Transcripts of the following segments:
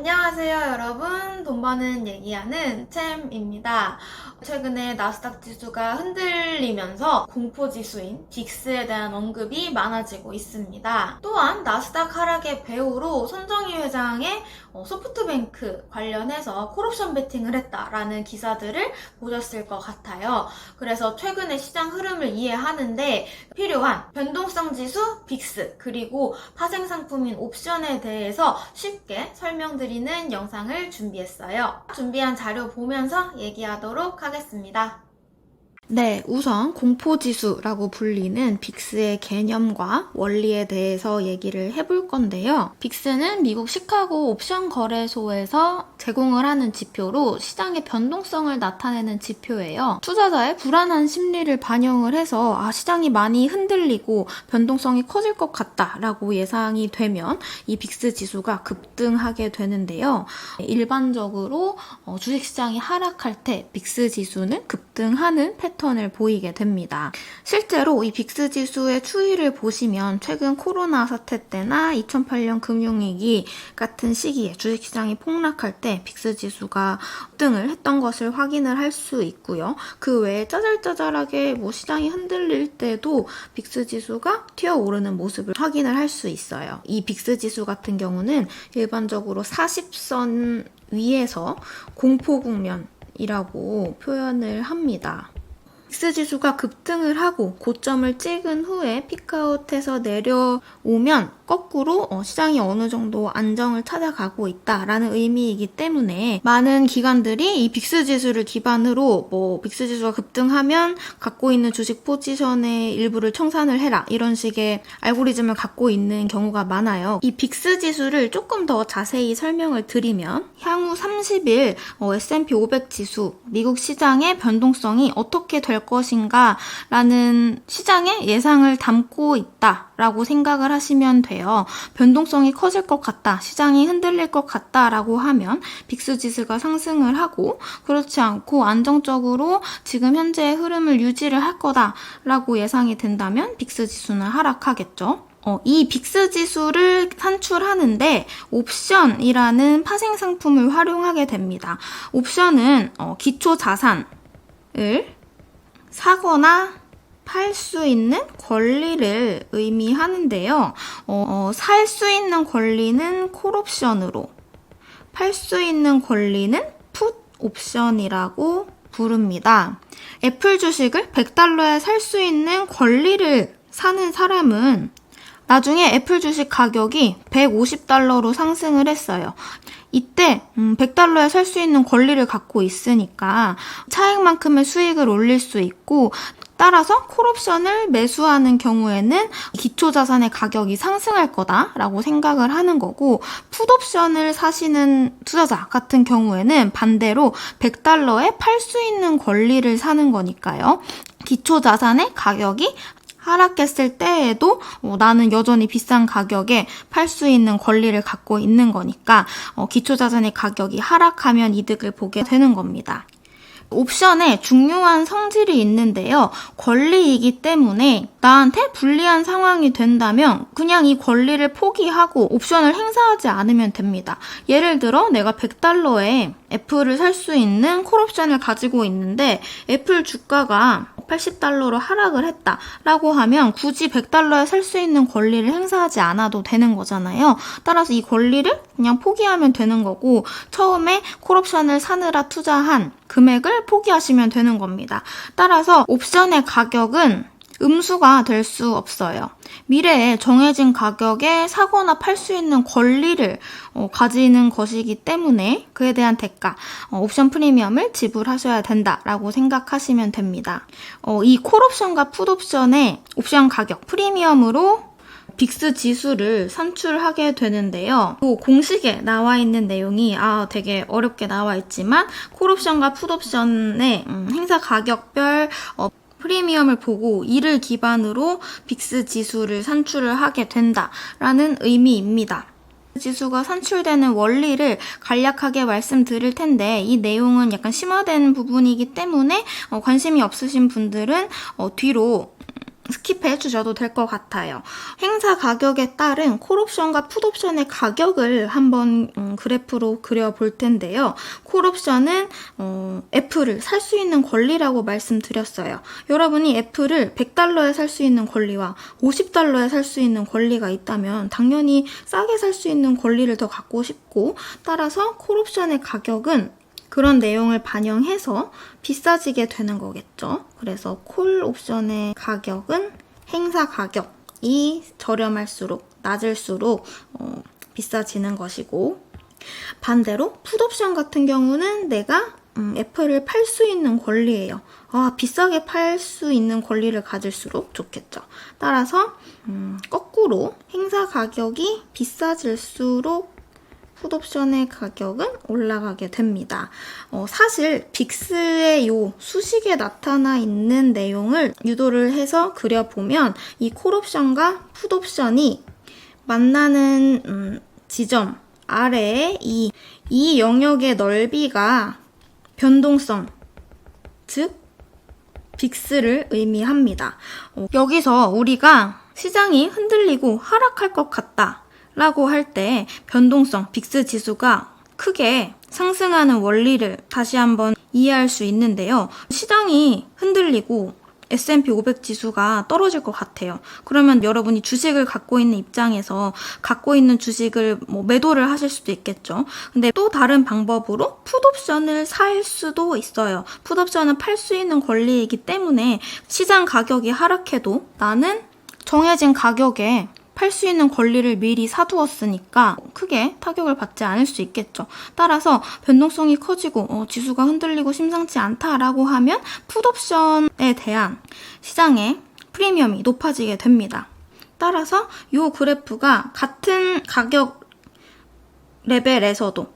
안녕하세요, 여러분. 돈 버는 얘기하는 챔입니다. 최근에 나스닥 지수가 흔들리면서 공포지수인 빅스에 대한 언급이 많아지고 있습니다. 또한 나스닥 하락의 배후로 손정희 회장의 소프트뱅크 관련해서 콜옵션 베팅을 했다라는 기사들을 보셨을 것 같아요. 그래서 최근의 시장 흐름을 이해하는데 필요한 변동성 지수 빅스 그리고 파생 상품인 옵션에 대해서 쉽게 설명드리는 영상을 준비했어요. 준비한 자료 보면서 얘기하도록 하겠습니다. 네, 우선 공포지수라고 불리는 빅스의 개념과 원리에 대해서 얘기를 해볼 건데요. 빅스는 미국 시카고 옵션 거래소에서 제공을 하는 지표로 시장의 변동성을 나타내는 지표예요. 투자자의 불안한 심리를 반영을 해서 시장이 많이 흔들리고 변동성이 커질 것 같다라고 예상이 되면 이 빅스 지수가 급등하게 되는데요. 일반적으로 주식시장이 하락할 때 빅스 지수는 급등하는 패턴을 보이게 됩니다. 실제로 이 빅스 지수의 추이를 보시면 최근 코로나 사태 때나 2008년 금융위기 같은 시기에 주식시장이 폭락할 때 빅스 지수가 급등을 했던 것을 확인을 할 수 있고요. 그 외에 짜잘짜잘하게 시장이 흔들릴 때도 빅스 지수가 튀어오르는 모습을 확인을 할 수 있어요. 이 빅스 지수 같은 경우는 일반적으로 40선 위에서 공포 국면이라고 표현을 합니다. 빅스 지수가 급등을 하고 고점을 찍은 후에 피크아웃해서 내려오면 거꾸로 시장이 어느 정도 안정을 찾아가고 있다라는 의미이기 때문에 많은 기관들이 이 빅스 지수를 기반으로 빅스 지수가 급등하면 갖고 있는 주식 포지션의 일부를 청산을 해라 이런 식의 알고리즘을 갖고 있는 경우가 많아요. 이 빅스 지수를 조금 더 자세히 설명을 드리면 향후 30일 S&P 500 지수 미국 시장의 변동성이 어떻게 될 것인가 라는 시장의 예상을 담고 있다라고 생각을 하시면 돼요. 변동성이 커질 것 같다, 시장이 흔들릴 것 같다라고 하면 빅스 지수가 상승을 하고 그렇지 않고 안정적으로 지금 현재의 흐름을 유지를 할 거다라고 예상이 된다면 빅스 지수는 하락하겠죠. 이 빅스 지수를 산출하는데 옵션이라는 파생 상품을 활용하게 됩니다. 옵션은 기초 자산을 사거나 팔 수 있는 권리를 의미하는데요. 살 수 있는 권리는 콜옵션으로, 팔 수 있는 권리는 풋옵션이라고 부릅니다. 애플 주식을 100달러에 살 수 있는 권리를 사는 사람은 나중에 애플 주식 가격이 150달러로 상승을 했어요. 이때 100달러에 살 수 있는 권리를 갖고 있으니까 차액만큼의 수익을 올릴 수 있고 따라서 콜옵션을 매수하는 경우에는 기초자산의 가격이 상승할 거다라고 생각을 하는 거고 풋옵션을 사시는 투자자 같은 경우에는 반대로 100달러에 팔 수 있는 권리를 사는 거니까요. 기초자산의 가격이 하락했을 때에도 나는 여전히 비싼 가격에 팔 수 있는 권리를 갖고 있는 거니까 기초자산의 가격이 하락하면 이득을 보게 되는 겁니다. 옵션에 중요한 성질이 있는데요. 권리이기 때문에 나한테 불리한 상황이 된다면 그냥 이 권리를 포기하고 옵션을 행사하지 않으면 됩니다. 예를 들어 내가 100달러에 애플을 살 수 있는 콜옵션을 가지고 있는데 애플 주가가 80달러로 하락을 했다라고 하면 굳이 100달러에 살 수 있는 권리를 행사하지 않아도 되는 거잖아요. 따라서 이 권리를 그냥 포기하면 되는 거고 처음에 콜옵션을 사느라 투자한 금액을 포기하시면 되는 겁니다. 따라서 옵션의 가격은 음수가 될 수 없어요. 미래에 정해진 가격에 사거나 팔 수 있는 권리를 가지는 것이기 때문에 그에 대한 대가, 옵션 프리미엄을 지불하셔야 된다라고 생각하시면 됩니다. 이 콜옵션과 풋옵션의 옵션 가격, 프리미엄으로 빅스 지수를 산출하게 되는데요. 공식에 나와 있는 내용이 되게 어렵게 나와 있지만 콜옵션과 풋옵션의 행사 가격별 프리미엄을 보고 이를 기반으로 빅스 지수를 산출을 하게 된다라는 의미입니다. 지수가 산출되는 원리를 간략하게 말씀드릴 텐데 이 내용은 약간 심화된 부분이기 때문에 관심이 없으신 분들은 뒤로 스킵해 주셔도 될 것 같아요. 행사 가격에 따른 콜옵션과 풋옵션의 가격을 한번 그래프로 그려볼 텐데요. 콜옵션은 애플을 살 수 있는 권리라고 말씀드렸어요. 여러분이 애플을 $100에 살 수 있는 권리와 $50에 살 수 있는 권리가 있다면 당연히 싸게 살 수 있는 권리를 더 갖고 싶고, 따라서 콜옵션의 가격은 그런 내용을 반영해서 비싸지게 되는 거겠죠. 그래서 콜 옵션의 가격은 행사 가격이 저렴할수록 낮을수록 비싸지는 것이고, 반대로 풋 옵션 같은 경우는 내가 애플을 팔 수 있는 권리예요. 비싸게 팔 수 있는 권리를 가질수록 좋겠죠. 따라서 거꾸로 행사 가격이 비싸질수록 풋옵션의 가격은 올라가게 됩니다. 사실 빅스의 요 수식에 나타나 있는 내용을 유도를 해서 그려보면 이 콜옵션과 풋옵션이 만나는 지점 아래에 이 영역의 넓이가 변동성, 즉 빅스를 의미합니다. 여기서 우리가 시장이 흔들리고 하락할 것 같다 라고 할 때 변동성, 빅스 지수가 크게 상승하는 원리를 다시 한번 이해할 수 있는데요. 시장이 흔들리고 S&P 500 지수가 떨어질 것 같아요. 그러면 여러분이 주식을 갖고 있는 입장에서 갖고 있는 주식을 매도를 하실 수도 있겠죠. 근데 또 다른 방법으로 풋옵션을 살 수도 있어요. 풋옵션은 팔 수 있는 권리이기 때문에 시장 가격이 하락해도 나는 정해진 가격에 팔 수 있는 권리를 미리 사두었으니까 크게 타격을 받지 않을 수 있겠죠. 따라서 변동성이 커지고 지수가 흔들리고 심상치 않다라고 하면 풋옵션에 대한 시장의 프리미엄이 높아지게 됩니다. 따라서 이 그래프가 같은 가격 레벨에서도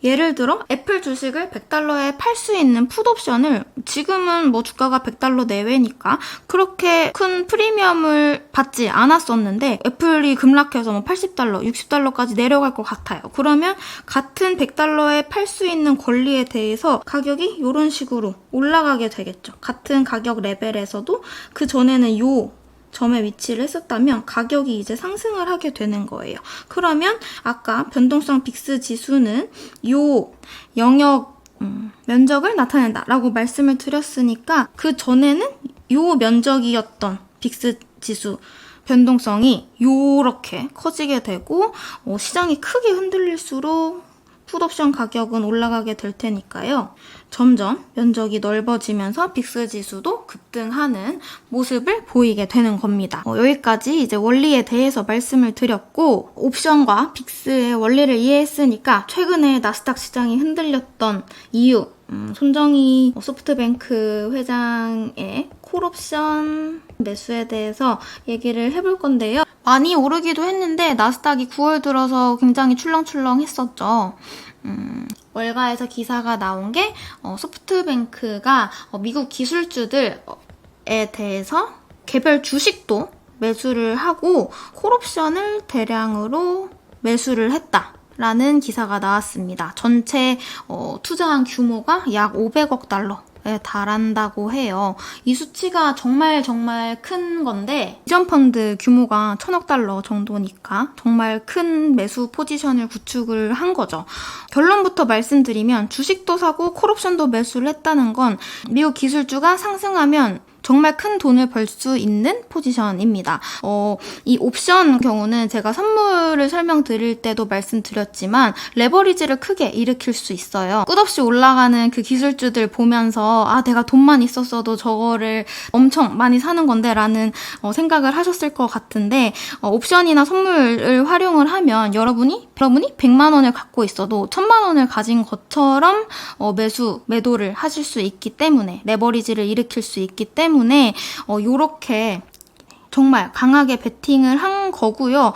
예를 들어 애플 주식을 $100에 팔 수 있는 풋옵션을 지금은 주가가 $100 내외니까 그렇게 큰 프리미엄을 받지 않았었는데 애플이 급락해서 $80, $60까지 내려갈 것 같아요. 그러면 같은 $100에 팔 수 있는 권리에 대해서 가격이 이런 식으로 올라가게 되겠죠. 같은 가격 레벨에서도 그 전에는 요 점에 위치를 했었다면 가격이 이제 상승을 하게 되는 거예요. 그러면 아까 변동성 빅스 지수는 요 영역 면적을 나타낸다라고 말씀을 드렸으니까 그 전에는 요 면적이었던 빅스 지수 변동성이 요렇게 커지게 되고 시장이 크게 흔들릴수록 풋옵션 가격은 올라가게 될 테니까요. 점점 면적이 넓어지면서 빅스 지수도 급등하는 모습을 보이게 되는 겁니다. 여기까지 이제 원리에 대해서 말씀을 드렸고, 옵션과 빅스의 원리를 이해했으니까 최근에 나스닥 시장이 흔들렸던 이유, 손정희 소프트뱅크 회장의 콜옵션 매수에 대해서 얘기를 해볼 건데요. 많이 오르기도 했는데 나스닥이 9월 들어서 굉장히 출렁출렁 했었죠. 월가에서 기사가 나온 게 소프트뱅크가 미국 기술주들에 대해서 개별 주식도 매수를 하고 콜옵션을 대량으로 매수를 했다 라는 기사가 나왔습니다. 전체 투자한 규모가 약 $500억 에 달한다고 해요. 이 수치가 정말 큰 건데 비전 펀드 규모가 $1,000억 정도니까 정말 큰 매수 포지션을 구축을 한 거죠. 결론부터 말씀드리면 주식도 사고 콜옵션도 매수를 했다는 건 미국 기술주가 상승하면 정말 큰 돈을 벌 수 있는 포지션입니다. 이 옵션 경우는 제가 선물을 설명드릴 때도 말씀드렸지만 레버리지를 크게 일으킬 수 있어요. 끝없이 올라가는 그 기술주들 보면서 내가 돈만 있었어도 저거를 엄청 많이 사는 건데 라는 생각을 하셨을 것 같은데 옵션이나 선물을 활용을 하면 여러분이 100만 원을 갖고 있어도 1000만 원을 가진 것처럼 매도를 하실 수 있기 때문에 레버리지를 일으킬 수 있기 때문에 요렇게 정말 강하게 베팅을 한 거고요.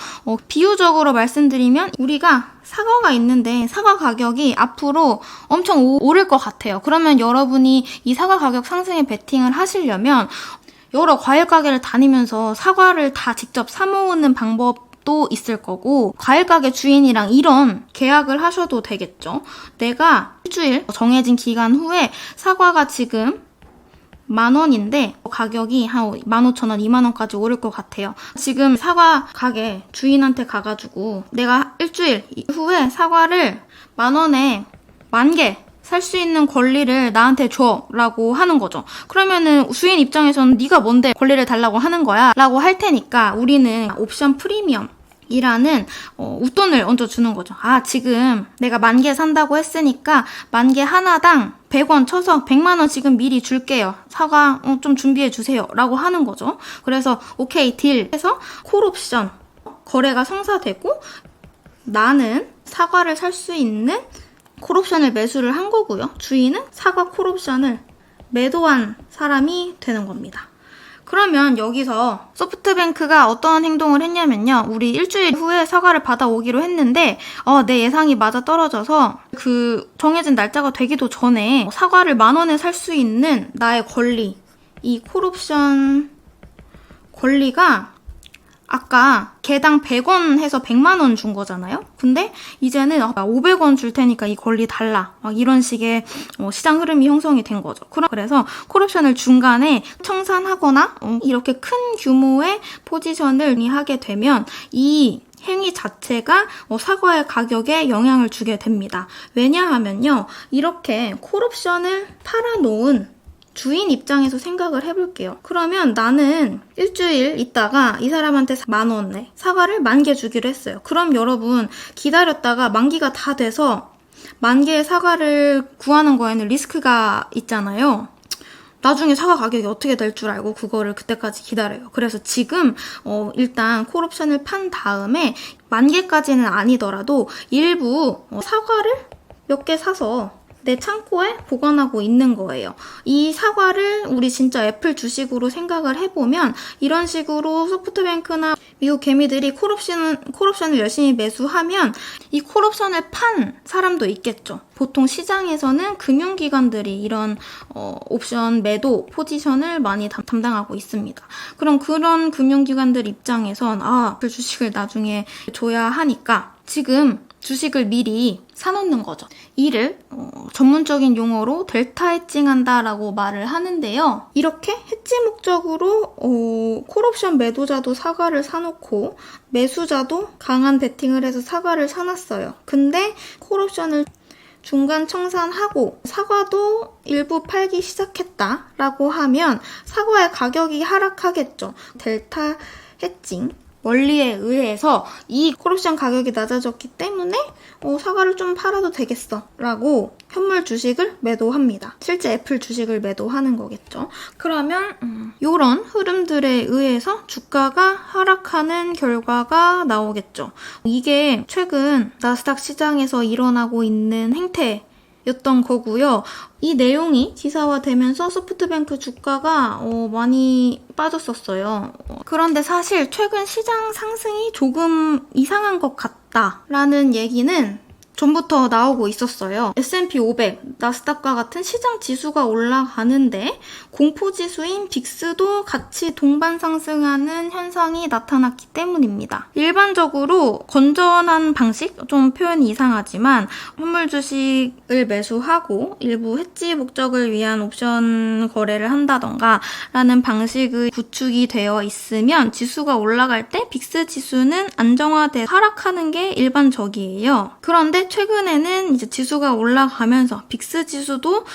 비유적으로 말씀드리면 우리가 사과가 있는데 사과 가격이 앞으로 엄청 오를 것 같아요. 그러면 여러분이 이 사과 가격 상승에 베팅을 하시려면 여러 과일 가게를 다니면서 사과를 다 직접 사 모으는 방법도 있을 거고 과일 가게 주인이랑 이런 계약을 하셔도 되겠죠. 내가 일주일 정해진 기간 후에 사과가 지금 10,000원인데 가격이 한 15,000원, 20,000원까지 오를 것 같아요. 지금 사과 가게 주인한테 가가지고 내가 일주일 후에 사과를 10,000원에 10,000개 살 수 있는 권리를 나한테 줘 라고 하는 거죠. 그러면은 주인 입장에서는 네가 뭔데 권리를 달라고 하는 거야 라고 할 테니까 우리는 옵션 프리미엄 이라는 웃돈을 얹어주는 거죠. 아, 지금 내가 10,000개 산다고 했으니까 10,000개 하나당 100원 쳐서 100만원 지금 미리 줄게요. 사과 좀 준비해 주세요 라고 하는 거죠. 그래서 오케이 딜 해서 콜옵션 거래가 성사되고 나는 사과를 살 수 있는 콜옵션을 매수를 한 거고요. 주인은 사과 콜옵션을 매도한 사람이 되는 겁니다. 그러면 여기서 소프트뱅크가 어떤 행동을 했냐면요. 우리 일주일 후에 사과를 받아오기로 했는데 내 예상이 맞아 떨어져서 그 정해진 날짜가 되기도 전에 사과를 10,000원에 살 수 있는 나의 권리, 이 콜옵션 권리가 아까 개당 100원 해서 100만원 준 거잖아요? 근데 이제는 500원 줄 테니까 이 권리 달라. 막 이런 식의 시장 흐름이 형성이 된 거죠. 그래서 콜옵션을 중간에 청산하거나 이렇게 큰 규모의 포지션을 하게 되면 이 행위 자체가 사과의 가격에 영향을 주게 됩니다. 왜냐하면요. 이렇게 콜옵션을 팔아놓은 주인 입장에서 생각을 해볼게요. 그러면 나는 일주일 있다가 이 사람한테 10,000원에 사과를 10,000개 주기로 했어요. 그럼 여러분 기다렸다가 만기가 다 돼서 10,000개의 사과를 구하는 거에는 리스크가 있잖아요. 나중에 사과 가격이 어떻게 될 줄 알고 그거를 그때까지 기다려요. 그래서 지금 일단 콜옵션을 판 다음에 10,000개까지는 아니더라도 일부 사과를 몇 개 사서 내 창고에 보관하고 있는 거예요. 이 사과를 우리 진짜 애플 주식으로 생각을 해보면 이런 식으로 소프트뱅크나 미국 개미들이 콜옵션을 열심히 매수하면 이 콜옵션을 판 사람도 있겠죠. 보통 시장에서는 금융기관들이 이런 옵션 매도 포지션을 많이 담당하고 있습니다. 그럼 그런 금융기관들 입장에선 애플 주식을 나중에 줘야 하니까 지금 주식을 미리 사놓는 거죠. 이를 전문적인 용어로 델타 해칭한다라고 말을 하는데요. 이렇게 해지 목적으로 콜옵션 매도자도 사과를 사놓고 매수자도 강한 베팅을 해서 사과를 사놨어요. 근데 콜옵션을 중간 청산하고 사과도 일부 팔기 시작했다라고 하면 사과의 가격이 하락하겠죠. 델타 해칭 원리에 의해서 이 콜옵션 가격이 낮아졌기 때문에 사과를 좀 팔아도 되겠어 라고 현물 주식을 매도합니다. 실제 애플 주식을 매도하는 거겠죠. 그러면 이런 흐름들에 의해서 주가가 하락하는 결과가 나오겠죠. 이게 최근 나스닥 시장에서 일어나고 있는 행태 였던 거고요. 이 내용이 기사화되면서 소프트뱅크 주가가 많이 빠졌었어요. 그런데 사실 최근 시장 상승이 조금 이상한 것 같다라는 얘기는 전부터 나오고 있었어요. S&P 500, 나스닥과 같은 시장 지수가 올라가는데 공포지수인 빅스도 같이 동반 상승하는 현상이 나타났기 때문입니다. 일반적으로 건전한 방식, 좀 표현이 이상하지만 현물 주식을 매수하고 일부 해지 목적을 위한 옵션 거래를 한다던가 라는 방식의 구축이 되어 있으면 지수가 올라갈 때 빅스 지수는 안정화돼 하락하는 게 일반적이에요. 그런데 최근에는 이제 지수가 올라가면서 빅스 지수도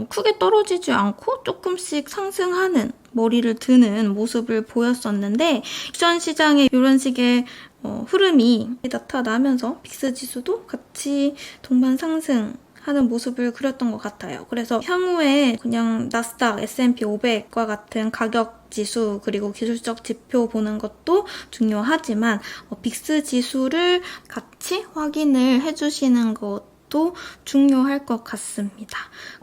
크게 떨어지지 않고 조금씩 상승하는 머리를 드는 모습을 보였었는데 옵션 시장에 이런 식의 흐름이 나타나면서 빅스 지수도 같이 동반 상승하는 모습을 그렸던 것 같아요. 그래서 향후에 그냥 나스닥, S&P 500과 같은 가격 지수 그리고 기술적 지표 보는 것도 중요하지만 빅스 지수를 같이 확인을 해주시는 것도 중요할 것 같습니다.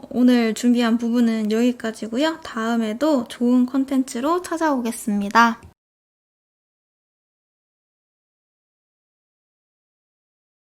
오늘 준비한 부분은 여기까지고요. 다음에도 좋은 콘텐츠로 찾아오겠습니다.